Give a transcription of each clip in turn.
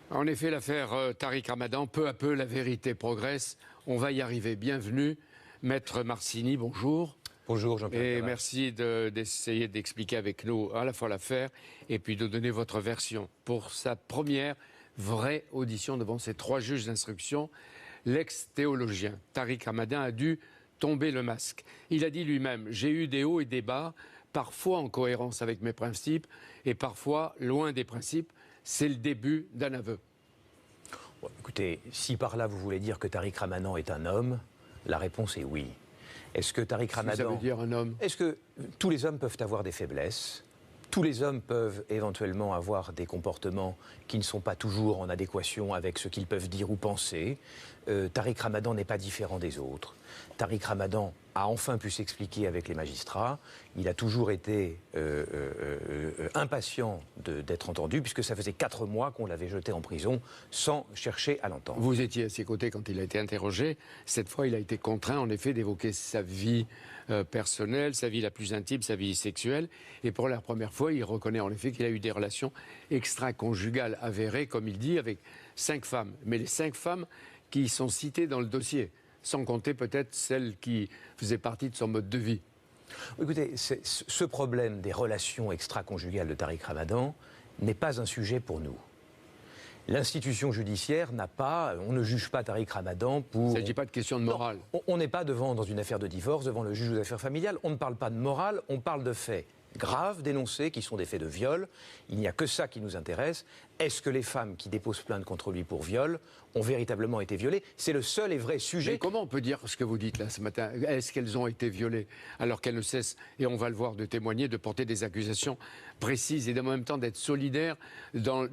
En effet, l'affaire Tariq Ramadan, peu à peu, la vérité progresse. On va y arriver. Bienvenue, Maître Marcini, bonjour. Bonjour Jean-Pierre. Et merci d'essayer d'expliquer avec nous à la fois l'affaire et puis de donner votre version. Pour sa première vraie audition devant ces 3 juges d'instruction, l'ex-théologien Tariq Ramadan a dû tomber le masque. Il a dit lui-même « J'ai eu des hauts et des bas, parfois en cohérence avec mes principes et parfois loin des principes. C'est le début d'un aveu. » Bon, écoutez, si par là vous voulez dire que Tariq Ramadan est un homme, la réponse est oui. Est-ce que Tariq Ramadan... Ça veut dire un homme. Est-ce que tous les hommes peuvent avoir des faiblesses ? Tous les hommes peuvent éventuellement avoir des comportements qui ne sont pas toujours en adéquation avec ce qu'ils peuvent dire ou penser. Tariq Ramadan n'est pas différent des autres. Tariq Ramadan a enfin pu s'expliquer avec les magistrats. Il a toujours été impatient d'être entendu, puisque ça faisait 4 mois qu'on l'avait jeté en prison sans chercher à l'entendre. Vous étiez à ses côtés quand il a été interrogé. Cette fois, il a été contraint, en effet, d'évoquer sa vie personnelle, sa vie la plus intime, sa vie sexuelle. Et pour la première fois, il reconnaît en effet qu'il a eu des relations extra-conjugales avérées, comme il dit, avec 5 femmes. Mais les 5 femmes qui sont citées dans le dossier, sans compter peut-être celles qui faisaient partie de son mode de vie. Écoutez, ce problème des relations extra-conjugales de Tariq Ramadan n'est pas un sujet pour nous. L'institution judiciaire n'a pas... On ne juge pas Tariq Ramadan pour... Il ne s'agit pas de question de morale. Non, on n'est pas dans une affaire de divorce, devant le juge aux affaires familiales. On ne parle pas de morale, on parle de faits graves dénoncés, qui sont des faits de viol. Il n'y a que ça qui nous intéresse. Est-ce que les femmes qui déposent plainte contre lui pour viol ont véritablement été violées? C'est le seul et vrai sujet. Mais comment on peut dire ce que vous dites là ce matin? Est-ce qu'elles ont été violées alors qu'elles ne cessent, et on va le voir, de témoigner, de porter des accusations précises et en même temps d'être solidaires dans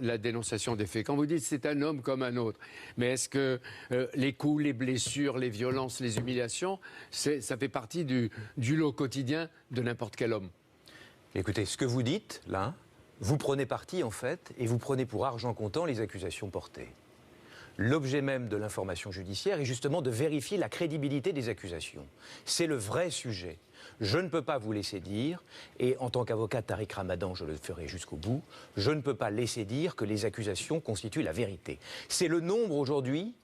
la dénonciation des faits? Quand vous dites c'est un homme comme un autre, mais est-ce que les coups, les blessures, les violences, les humiliations, ça fait partie du lot quotidien de n'importe quel homme? Écoutez, ce que vous dites là, vous prenez parti en fait, et vous prenez pour argent comptant les accusations portées. L'objet même de l'information judiciaire est justement de vérifier la crédibilité des accusations. C'est le vrai sujet. Je ne peux pas vous laisser dire, et en tant qu'avocat de Tariq Ramadan, je le ferai jusqu'au bout, je ne peux pas laisser dire que les accusations constituent la vérité. C'est le nombre aujourd'hui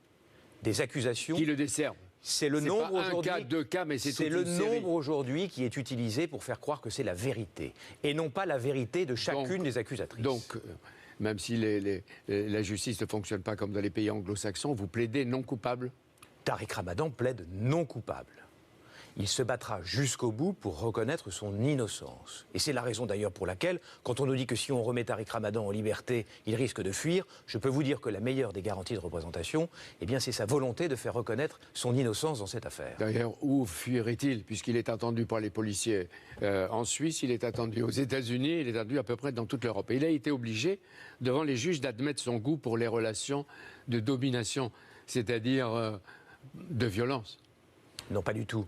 des accusations... qui le desservent. C'est le nombre aujourd'hui. Un cas, 2 cas, mais c'est le nombre aujourd'hui qui est utilisé pour faire croire que c'est la vérité, et non pas la vérité de chacune des accusatrices. Donc, même si la justice ne fonctionne pas comme dans les pays anglo-saxons, vous plaidez non coupable? Tariq Ramadan plaide non coupable. Il se battra jusqu'au bout pour reconnaître son innocence. Et c'est la raison d'ailleurs pour laquelle, quand on nous dit que si on remet Tariq Ramadan en liberté, il risque de fuir, je peux vous dire que la meilleure des garanties de représentation, eh bien, c'est sa volonté de faire reconnaître son innocence dans cette affaire. D'ailleurs, où fuirait-il, puisqu'il est attendu par les policiers en Suisse, il est attendu aux États-Unis, il est attendu à peu près dans toute l'Europe. Et il a été obligé, devant les juges, d'admettre son goût pour les relations de domination, c'est-à-dire de violence. Non, pas du tout.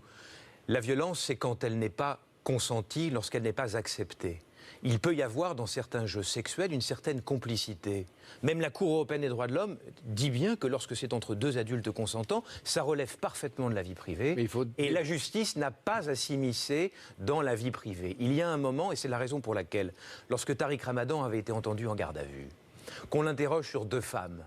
La violence, c'est quand elle n'est pas consentie, lorsqu'elle n'est pas acceptée. Il peut y avoir, dans certains jeux sexuels, une certaine complicité. Même la Cour européenne des droits de l'homme dit bien que lorsque c'est entre 2 adultes consentants, ça relève parfaitement de la vie privée. Et la justice n'a pas à s'immiscer dans la vie privée. Il y a un moment, et c'est la raison pour laquelle, lorsque Tariq Ramadan avait été entendu en garde à vue, qu'on l'interroge sur 2 femmes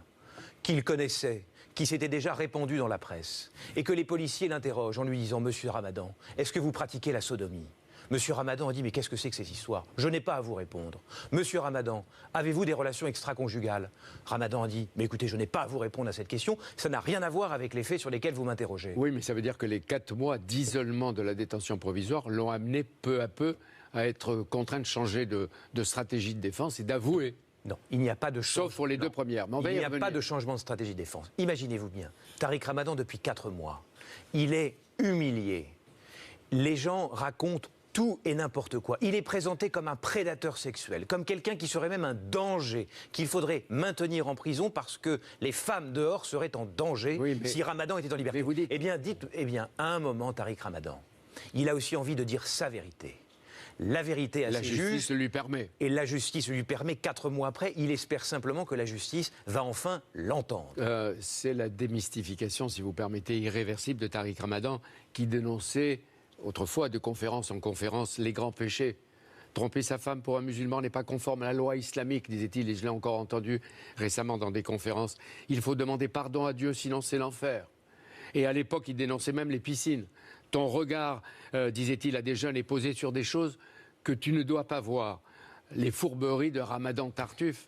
qu'il connaissait, qui s'était déjà répandu dans la presse, et que les policiers l'interrogent en lui disant « Monsieur Ramadan, est-ce que vous pratiquez la sodomie ?» Monsieur Ramadan a dit « Mais qu'est-ce que c'est que cette histoire? Je n'ai pas à vous répondre. » Monsieur Ramadan, avez-vous des relations extra-conjugales? Ramadan a dit « Mais écoutez, je n'ai pas à vous répondre à cette question. Ça n'a rien à voir avec les faits sur lesquels vous m'interrogez. » Oui, mais ça veut dire que les 4 mois d'isolement de la détention provisoire l'ont amené peu à peu à être contraint de changer de stratégie de défense et d'avouer. Non, il n'y a pas de changement. Sauf pour les 2 premières. Mais il n'y a pas de changement de stratégie de défense. Imaginez-vous bien, Tariq Ramadan, depuis 4 mois, il est humilié. Les gens racontent tout et n'importe quoi. Il est présenté comme un prédateur sexuel, comme quelqu'un qui serait même un danger, qu'il faudrait maintenir en prison parce que les femmes dehors seraient en danger si Ramadan était en liberté. Mais vous dites... Eh bien, à un moment, Tariq Ramadan, il a aussi envie de dire sa vérité. La vérité à ses juges. La justice le lui permet. Et la justice lui permet. 4 mois après, il espère simplement que la justice va enfin l'entendre. C'est la démystification, si vous permettez, irréversible de Tariq Ramadan, qui dénonçait autrefois de conférence en conférence les grands péchés Tromper sa femme pour un musulman n'est pas conforme à la loi islamique, disait-il, et je l'ai encore entendu récemment dans des conférences. Il faut demander pardon à Dieu, sinon c'est l'enfer. Et à l'époque, il dénonçait même les piscines. Ton regard, disait-il à des jeunes, est posé sur des choses que tu ne dois pas voir. Les fourberies de Ramadan Tartuffe.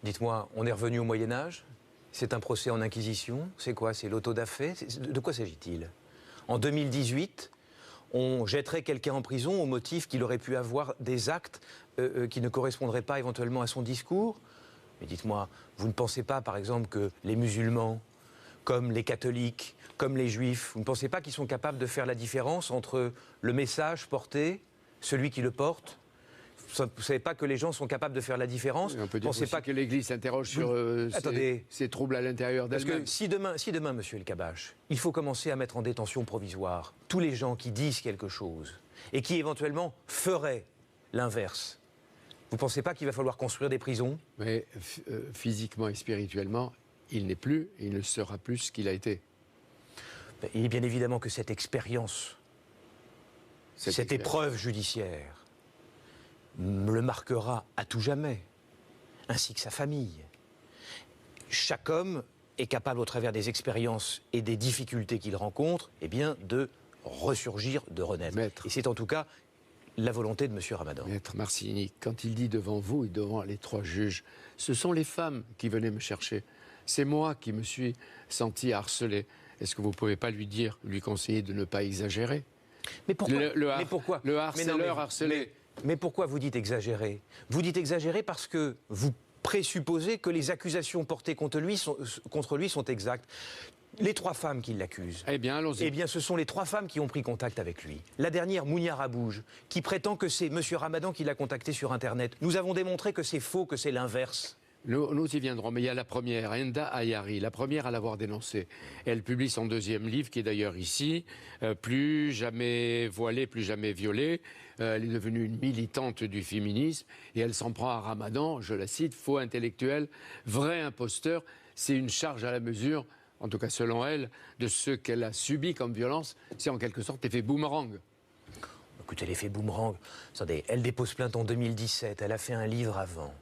Dites-moi, on est revenu au Moyen-Âge? C'est un procès en inquisition? C'est quoi? C'est l'auto-da-fé? De quoi s'agit-il? En 2018, on jetterait quelqu'un en prison au motif qu'il aurait pu avoir des actes qui ne correspondraient pas éventuellement à son discours? Mais dites-moi, vous ne pensez pas, par exemple, que les musulmans, comme les catholiques, comme les juifs, vous ne pensez pas qu'ils sont capables de faire la différence entre le message porté, celui qui le porte? Vous ne savez pas que les gens sont capables de faire la différence? On peut dire aussi pas que l'Église s'interroge sur ces troubles à l'intérieur d'elle-même. Parce que si demain, monsieur El Kabbach, il faut commencer à mettre en détention provisoire tous les gens qui disent quelque chose et qui éventuellement feraient l'inverse, vous ne pensez pas qu'il va falloir construire des prisons? Mais physiquement et spirituellement, il n'est plus, et il ne sera plus ce qu'il a été. Il est bien évidemment que cette expérience, cette épreuve judiciaire, le marquera à tout jamais, ainsi que sa famille. Chaque homme est capable, au travers des expériences et des difficultés qu'il rencontre, eh bien, de ressurgir, de renaître. Maître. Et c'est en tout cas la volonté de M. Ramadan. Maître Marcini, quand il dit devant vous et devant les 3 juges, ce sont les femmes qui venaient me chercher. C'est moi qui me suis senti harcelé. Est-ce que vous ne pouvez pas lui conseiller de ne pas exagérer? Mais pourquoi? Mais pourquoi? Le harceleur harcelé. Mais pourquoi vous dites exagérer? Vous dites exagérer parce que vous présupposez que les accusations portées contre lui sont exactes. Les 3 femmes qui l'accusent, eh bien, allons-y. Eh bien, ce sont les 3 femmes qui ont pris contact avec lui. La dernière, Mounia Rabouge, qui prétend que c'est M. Ramadan qui l'a contacté sur Internet. Nous avons démontré que c'est faux, que c'est l'inverse. Nous y viendrons, mais il y a la première, Enda Ayari, la première à l'avoir dénoncé. Elle publie son 2e livre, qui est d'ailleurs ici, Plus jamais voilée, plus jamais violée. Elle est devenue une militante du féminisme, et elle s'en prend à Ramadan, je la cite, faux intellectuel, vrai imposteur. C'est une charge à la mesure, en tout cas selon elle, de ce qu'elle a subi comme violence. C'est en quelque sorte l'effet boomerang. Écoutez, l'effet boomerang, attendez, elle dépose plainte en 2017, elle a fait un livre avant.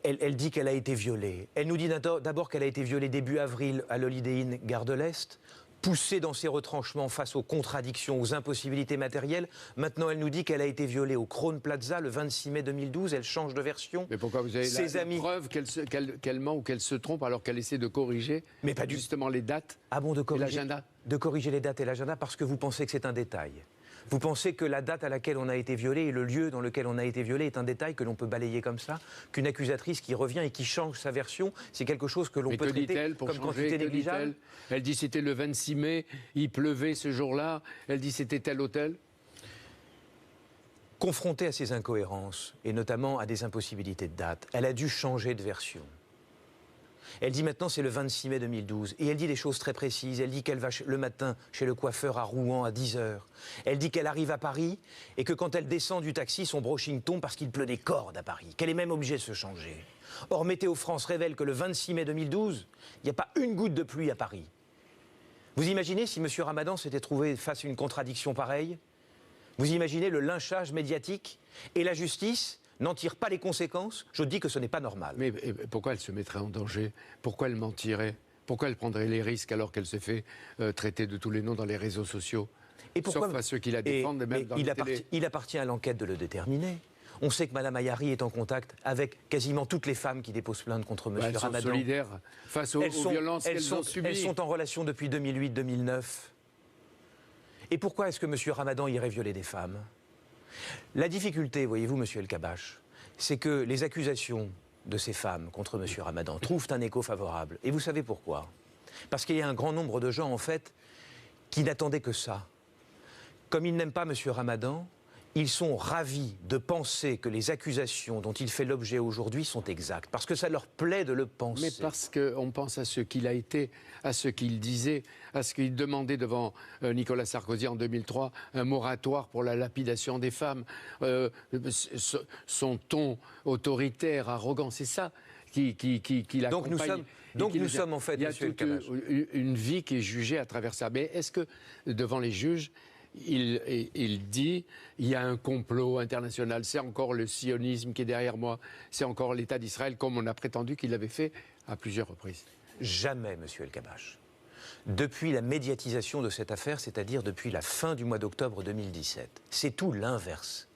Elle dit qu'elle a été violée. Elle nous dit d'abord qu'elle a été violée début avril à l'Holiday Inn, gare de l'Est, poussée dans ses retranchements face aux contradictions, aux impossibilités matérielles. Maintenant, elle nous dit qu'elle a été violée au Crone Plaza le 26 mai 2012. Elle change de version. Mais pourquoi vous avez la preuve qu'elle ment ou qu'elle se trompe alors qu'elle essaie de corriger justement les dates et l'agenda? De corriger les dates et l'agenda parce que vous pensez que c'est un détail. Vous pensez que la date à laquelle on a été violé et le lieu dans lequel on a été violé est un détail que l'on peut balayer comme ça? Qu'une accusatrice qui revient et qui change sa version, c'est quelque chose que l'on peut traiter comme quantité négligeable? Elle dit c'était le 26 mai, il pleuvait ce jour-là, elle dit c'était tel hôtel. Confrontée à ces incohérences, et notamment à des impossibilités de date, elle a dû changer de version. Elle dit maintenant c'est le 26 mai 2012. Et elle dit des choses très précises. Elle dit qu'elle va le matin chez le coiffeur à Rouen à 10h. Elle dit qu'elle arrive à Paris et que quand elle descend du taxi, son brushing tombe parce qu'il pleut des cordes à Paris. Qu'elle est même obligée de se changer. Or, Météo France révèle que le 26 mai 2012, il n'y a pas une goutte de pluie à Paris. Vous imaginez si M. Ramadan s'était trouvé face à une contradiction pareille? Vous imaginez le lynchage médiatique et la justice n'en tire pas les conséquences? Je dis que ce n'est pas normal. Mais pourquoi elle se mettrait en danger? Pourquoi elle mentirait? Pourquoi elle prendrait les risques alors qu'elle se fait traiter de tous les noms dans les réseaux sociaux? Et pourquoi, sauf à ceux qui la défendent, même dans les télés. Il appartient à l'enquête de le déterminer. On sait que Mme Ayari est en contact avec quasiment toutes les femmes qui déposent plainte contre M. Ramadan. Elles sont solidaires face aux violences qu'elles ont subies. Elles sont en relation depuis 2008-2009. Et pourquoi est-ce que M. Ramadan irait violer des femmes? La difficulté, voyez-vous, M. El Kabbach, c'est que les accusations de ces femmes contre M. Ramadan trouvent un écho favorable. Et vous savez pourquoi? Parce qu'il y a un grand nombre de gens, en fait, qui n'attendaient que ça. Comme ils n'aiment pas M. Ramadan, ils sont ravis de penser que les accusations dont il fait l'objet aujourd'hui sont exactes, parce que ça leur plaît de le penser. Mais parce qu'on pense à ce qu'il a été, à ce qu'il disait, à ce qu'il demandait devant Nicolas Sarkozy en 2003, un moratoire pour la lapidation des femmes, son ton autoritaire, arrogant, c'est ça qui l'accompagne. Donc nous sommes en fait, il y a toute une vie qui est jugée à travers ça. Mais est-ce que devant les juges, il dit il y a un complot international, c'est encore le sionisme qui est derrière moi, c'est encore l'État d'Israël, comme on a prétendu qu'il l'avait fait à plusieurs reprises. Jamais, monsieur El-Kabach. Depuis la médiatisation de cette affaire, c'est-à-dire depuis la fin du mois d'octobre 2017, c'est tout l'inverse.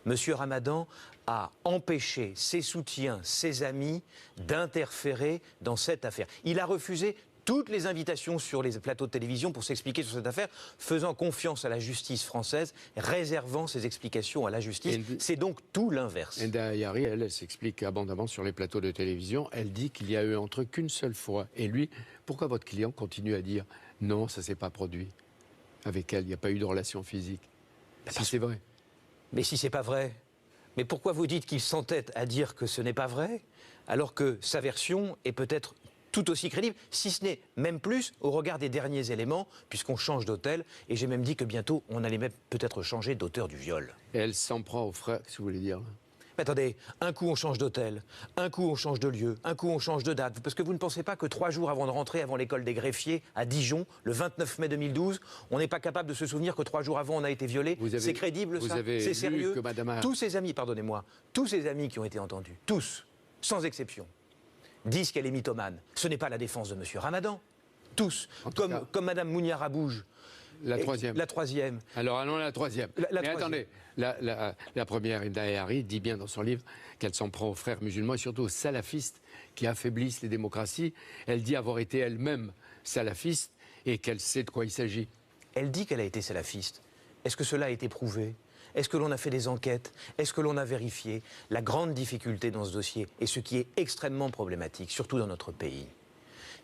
Monsieur Ramadan a empêché ses soutiens, ses amis d'interférer dans cette affaire. Il a refusé toutes les invitations sur les plateaux de télévision pour s'expliquer sur cette affaire, faisant confiance à la justice française, réservant ses explications à la justice. C'est donc tout l'inverse. Enda Ayari, elle s'explique abondamment sur les plateaux de télévision. Elle dit qu'il y a eu entre eux qu'une seule fois. Et lui, pourquoi votre client continue à dire non, ça ne s'est pas produit avec elle, il n'y a pas eu de relation physique? Si c'est vrai. Mais si c'est pas vrai, mais pourquoi vous dites qu'il s'entête à dire que ce n'est pas vrai, alors que sa version est peut-être tout aussi crédible, si ce n'est même plus au regard des derniers éléments, puisqu'on change d'autel, et j'ai même dit que bientôt on allait même peut-être changer d'auteur du viol. Et elle s'en prend aux frères, qu'est-ce que vous voulez dire là? Mais attendez, un coup on change d'hôtel, un coup on change de lieu, un coup on change de date. Parce que vous ne pensez pas que 3 jours avant de rentrer, avant l'école des greffiers, à Dijon, le 29 mai 2012, on n'est pas capable de se souvenir que 3 jours avant on a été violé? C'est crédible ça? C'est sérieux? Que Madame... Tous ces amis, pardonnez-moi, tous ces amis qui ont été entendus, tous, sans exception, disent qu'elle est mythomane. Ce n'est pas la défense de M. Ramadan. Tous. Comme Madame Mounia Rabouge. La troisième. La troisième. Alors allons à la troisième. Mais attendez, la première, Enda Ayari, dit bien dans son livre qu'elle s'en prend aux frères musulmans et surtout aux salafistes qui affaiblissent les démocraties. Elle dit avoir été elle-même salafiste et qu'elle sait de quoi il s'agit. Elle dit qu'elle a été salafiste. Est-ce que cela a été prouvé? Est-ce que l'on a fait des enquêtes? Est-ce que l'on a vérifié? La grande difficulté dans ce dossier, et ce qui est extrêmement problématique, surtout dans notre pays,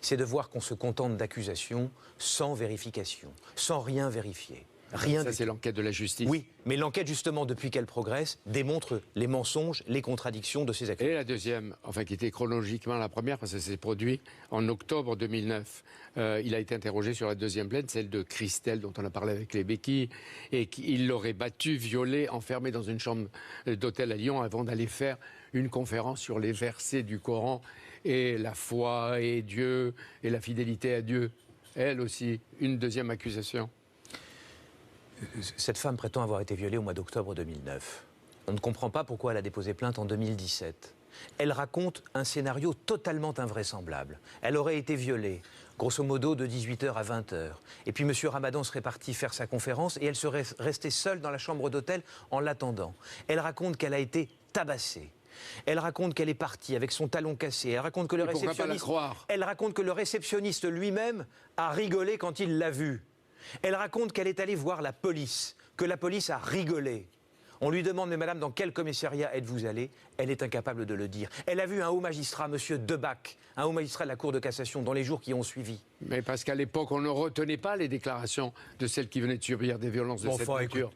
c'est de voir qu'on se contente d'accusations sans vérification, sans rien vérifier. Rien. Ça, c'est l'enquête de la justice. Oui, mais l'enquête, justement, depuis qu'elle progresse, démontre les mensonges, les contradictions de ces accusations. Et la deuxième, enfin qui était chronologiquement la première, parce que ça s'est produit en octobre 2009. Il a été interrogé sur la deuxième plainte, celle de Christelle, dont on a parlé avec les béquilles, et qu'il l'aurait battue, violée, enfermée dans une chambre d'hôtel à Lyon avant d'aller faire une conférence sur les versets du Coran et la foi et Dieu et la fidélité à Dieu. Elle aussi, une deuxième accusation. Cette femme prétend avoir été violée au mois d'octobre 2009. On ne comprend pas pourquoi elle a déposé plainte en 2017. Elle raconte un scénario totalement invraisemblable. Elle aurait été violée, grosso modo, de 18h à 20h. Et puis M. Ramadan serait parti faire sa conférence et elle serait restée seule dans la chambre d'hôtel en l'attendant. Elle raconte qu'elle a été tabassée. Elle raconte qu'elle est partie avec son talon cassé. Elle raconte que le réceptionniste... Elle raconte que le réceptionniste lui-même a rigolé quand il l'a vue. Elle raconte qu'elle est allée voir la police, que la police a rigolé. On lui demande, mais madame, dans quel commissariat êtes-vous allée? Elle est incapable de le dire. Elle a vu un haut magistrat, monsieur Debac, un haut magistrat de la Cour de cassation, dans les jours qui ont suivi. Mais parce qu'à l'époque, on ne retenait pas les déclarations de celles qui venaient de subir des violences de cette nature.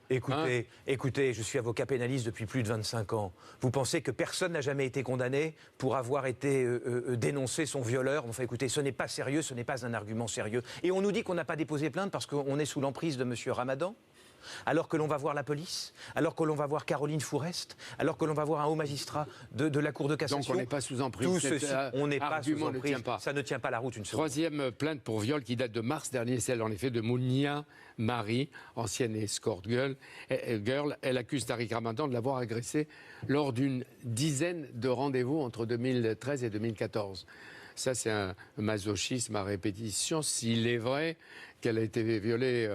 Écoutez, je suis avocat pénaliste depuis plus de 25 ans. Vous pensez que personne n'a jamais été condamné pour avoir été dénoncé son violeur? Enfin, écoutez, ce n'est pas sérieux, ce n'est pas un argument sérieux. Et on nous dit qu'on n'a pas déposé plainte parce qu'on est sous l'emprise de monsieur Ramadan? Alors que l'on va voir la police, alors que l'on va voir Caroline Fourest, alors que l'on va voir un haut magistrat de la Cour de cassation. Donc on n'est pas sous emprise. Tout ceci, on n'est pas sous emprise. Ça ne tient pas la route une seconde. Troisième plainte pour viol qui date de mars dernier, celle en effet de Mounia Marie, ancienne escort girl. Elle accuse Tariq Ramadan de l'avoir agressée lors d'une dizaine de rendez-vous entre 2013 et 2014. Ça, c'est un masochisme à répétition, s'il est vrai qu'elle a été violée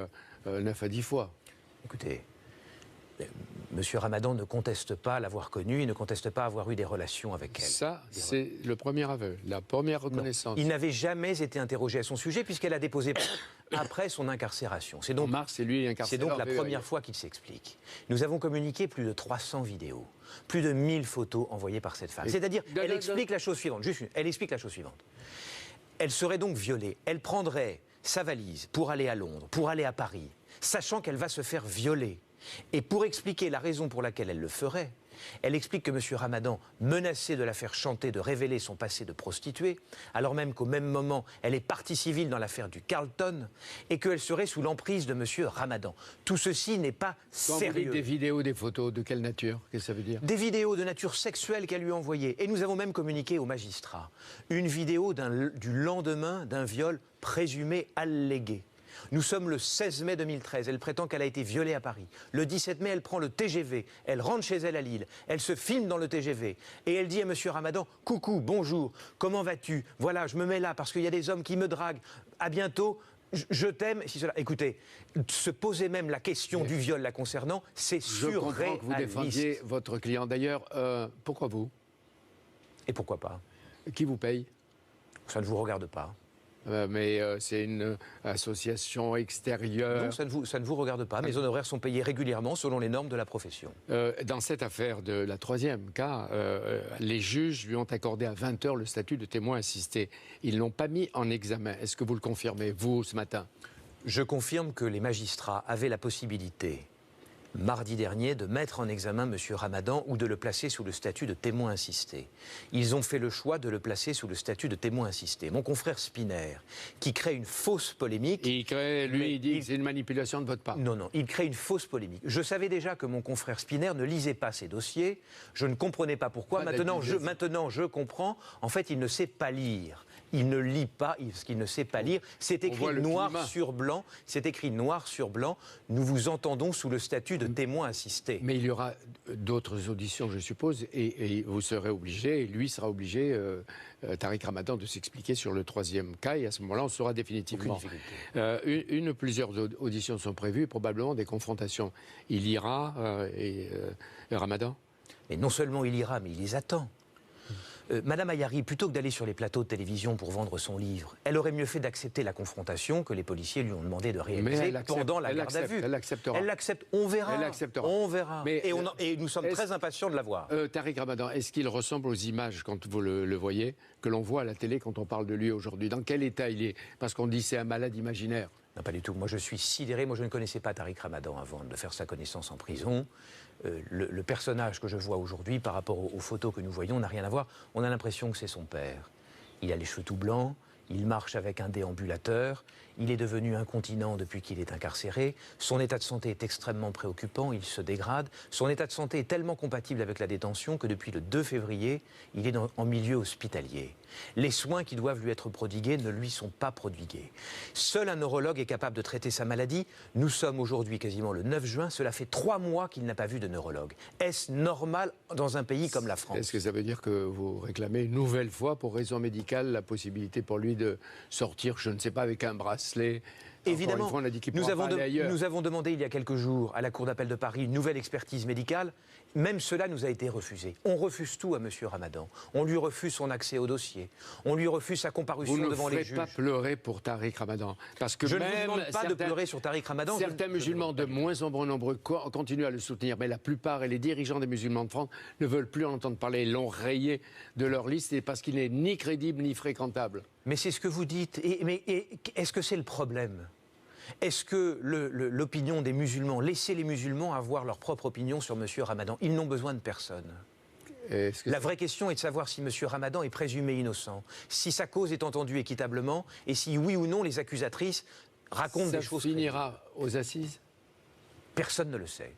9 à 10 fois. Écoutez, M. Ramadan ne conteste pas l'avoir connue, il ne conteste pas avoir eu des relations avec elle. Ça, c'est le premier aveu, la première reconnaissance. Non, il n'avait jamais été interrogé à son sujet puisqu'elle a déposé après son incarcération. C'est donc, en mars, c'est lui incarcéré. C'est donc la première fois qu'il s'explique. Nous avons communiqué plus de 300 vidéos, plus de 1000 photos envoyées par cette femme. C'est-à-dire, elle explique la chose suivante. Elle explique la chose suivante. Elle serait donc violée. Elle prendrait sa valise pour aller à Londres, pour aller à Paris, sachant qu'elle va se faire violer. Et pour expliquer la raison pour laquelle elle le ferait, elle explique que M. Ramadan menaçait de la faire chanter, de révéler son passé de prostituée, alors même qu'au même moment, elle est partie civile dans l'affaire du Carlton, et qu'elle serait sous l'emprise de M. Ramadan. Tout ceci n'est pas sérieux. Quand vous dites des vidéos, des photos, de quelle nature? Qu'est-ce que ça veut dire? Des vidéos de nature sexuelle qu'elle lui a envoyées. Et nous avons même communiqué au magistrat une vidéo du lendemain d'un viol présumé allégué. Nous sommes le 16 mai 2013. Elle prétend qu'elle a été violée à Paris. Le 17 mai, elle prend le TGV. Elle rentre chez elle à Lille. Elle se filme dans le TGV. Et elle dit à monsieur Ramadan, « Coucou, bonjour, comment vas-tu? Voilà, je me mets là parce qu'il y a des hommes qui me draguent. À bientôt. Je t'aime, si cela. » Écoutez, se poser même la question du viol la concernant, c'est surréaliste. Je comprends que vous défendiez votre client. D'ailleurs, pourquoi vous? Et pourquoi pas? Qui vous paye? Ça ne vous regarde pas. Mais c'est une association extérieure. Non, ça ne vous regarde pas. Mes honoraires sont payés régulièrement selon les normes de la profession. Dans cette affaire de la troisième cas, les juges lui ont accordé à 20 heures le statut de témoin assisté. Ils ne l'ont pas mis en examen. Est-ce que vous le confirmez, vous, ce matin? Je confirme que les magistrats avaient la possibilité, mardi dernier, de mettre en examen M. Ramadan ou de le placer sous le statut de témoin assisté. Ils ont fait le choix de le placer sous le statut de témoin assisté. Mon confrère Spinner, qui crée une fausse polémique... Il dit que c'est une manipulation de votre part. Non, il crée une fausse polémique. Je savais déjà que mon confrère Spinner ne lisait pas ses dossiers. Je ne comprenais pas pourquoi. Maintenant, je comprends. En fait, il ne sait pas lire. Il ne lit pas, parce qu'il ne sait pas lire. C'est écrit noir sur blanc. C'est écrit noir sur blanc. Nous vous entendons sous le statut de témoin assisté. Mais il y aura d'autres auditions, je suppose, et vous serez obligé, et lui sera obligé, Tariq Ramadan, de s'expliquer sur le troisième cas, et à ce moment-là, on saura définitivement. Plusieurs auditions sont prévues, probablement des confrontations. Il ira, Ramadan? Mais non seulement il ira, mais il les attend. Madame Ayari, plutôt que d'aller sur les plateaux de télévision pour vendre son livre, elle aurait mieux fait d'accepter la confrontation que les policiers lui ont demandé de réaliser pendant la garde à vue. Elle l'acceptera. Elle l'accepte, on verra. Elle l'acceptera. On verra. Et nous sommes très impatients de la voir. Tariq Ramadan, est-ce qu'il ressemble aux images, quand vous le voyez, que l'on voit à la télé quand on parle de lui aujourd'hui? Dans quel état il est? Parce qu'on dit c'est un malade imaginaire. Non, pas du tout. Moi, je suis sidéré. Moi, je ne connaissais pas Tariq Ramadan avant de faire sa connaissance en prison. Le personnage que je vois aujourd'hui, par rapport aux photos que nous voyons, n'a rien à voir. On a l'impression que c'est son père. Il a les cheveux tout blancs, il marche avec un déambulateur, il est devenu incontinent depuis qu'il est incarcéré, son état de santé est extrêmement préoccupant, il se dégrade, son état de santé est tellement compatible avec la détention que depuis le 2 février, il est en milieu hospitalier. Les soins qui doivent lui être prodigués ne lui sont pas prodigués. Seul un neurologue est capable de traiter sa maladie. Nous sommes aujourd'hui quasiment le 9 juin, cela fait 3 mois qu'il n'a pas vu de neurologue. Est-ce normal dans un pays comme la France? Est-ce que ça veut dire que vous réclamez une nouvelle fois, pour raison médicale, la possibilité pour lui de sortir, je ne sais pas, avec un bracelet? Évidemment, fois, on a dit qu'il nous avons demandé il y a quelques jours à la Cour d'appel de Paris une nouvelle expertise médicale. Même cela nous a été refusé. On refuse tout à M. Ramadan. On lui refuse son accès au dossier. On lui refuse sa comparution devant les juges. Vous ne ferez pas pleurer pour Tariq Ramadan. Parce que je ne vous demande pas de pleurer sur Tariq Ramadan. Certains musulmans de moins en moins nombreux continuent à le soutenir. Mais la plupart, et les dirigeants des musulmans de France, ne veulent plus en entendre parler. Ils l'ont rayé de leur liste, et parce qu'il n'est ni crédible ni fréquentable. Mais c'est ce que vous dites. Mais est-ce que c'est le problème ? Est-ce que l'opinion des musulmans, laissez les musulmans avoir leur propre opinion sur M. Ramadan? Ils n'ont besoin de personne. La vraie question est de savoir si M. Ramadan est présumé innocent, si sa cause est entendue équitablement, et si oui ou non les accusatrices racontent des choses. Ça finira aux assises? Personne ne le sait.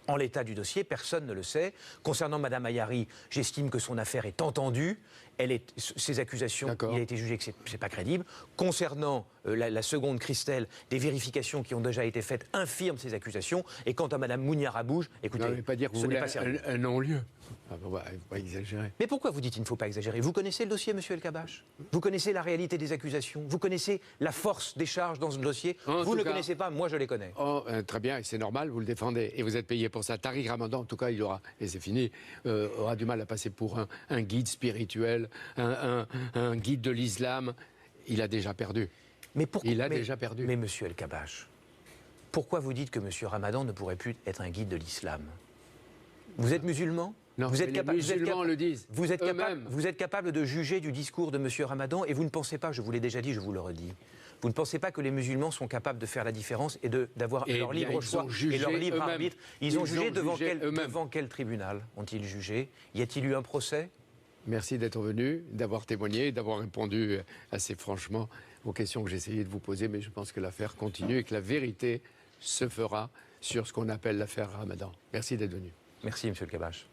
En l'état du dossier, personne ne le sait. Concernant Mme Ayari, j'estime que son affaire est entendue. Ses accusations, il a été jugé que ce n'est pas crédible. Concernant la seconde Christelle, des vérifications qui ont déjà été faites infirment ces accusations. Et quant à Mme Mounia Rabouche, écoutez, non, pas dire que ce n'est pas sérieux. Un non-lieu. Il ne faut pas exagérer. Mais pourquoi vous dites qu'il ne faut pas exagérer? Vous connaissez le dossier, monsieur El Kabbach? Vous connaissez la réalité des accusations? Vous connaissez la force des charges dans ce dossier? Vous ne le connaissez pas, moi je les connais. Très bien, et c'est normal, vous le défendez. Et vous êtes payé pour ça. Tariq Ramadan, en tout cas, il aura, et c'est fini, aura du mal à passer pour un guide spirituel, un guide de l'islam. Il a déjà perdu. Mais pourquoi, il a déjà perdu. Mais monsieur El Kabbach, pourquoi vous dites que monsieur Ramadan ne pourrait plus être un guide de l'islam? Vous êtes musulman? Non, vous êtes les musulmans le disent. Vous êtes capable de juger du discours de M. Ramadan et vous ne pensez pas, je vous l'ai déjà dit, je vous le redis, vous ne pensez pas que les musulmans sont capables de faire la différence et d'avoir leur libre choix et leur libre arbitre? Ils ont jugé devant quel tribunal ont-ils jugé? Y a-t-il eu un procès? Merci d'être venu, d'avoir témoigné, d'avoir répondu assez franchement aux questions que j'essayais de vous poser, mais je pense que l'affaire continue et que la vérité se fera sur ce qu'on appelle l'affaire Ramadan. Merci d'être venu. Merci, monsieur El Kabbach.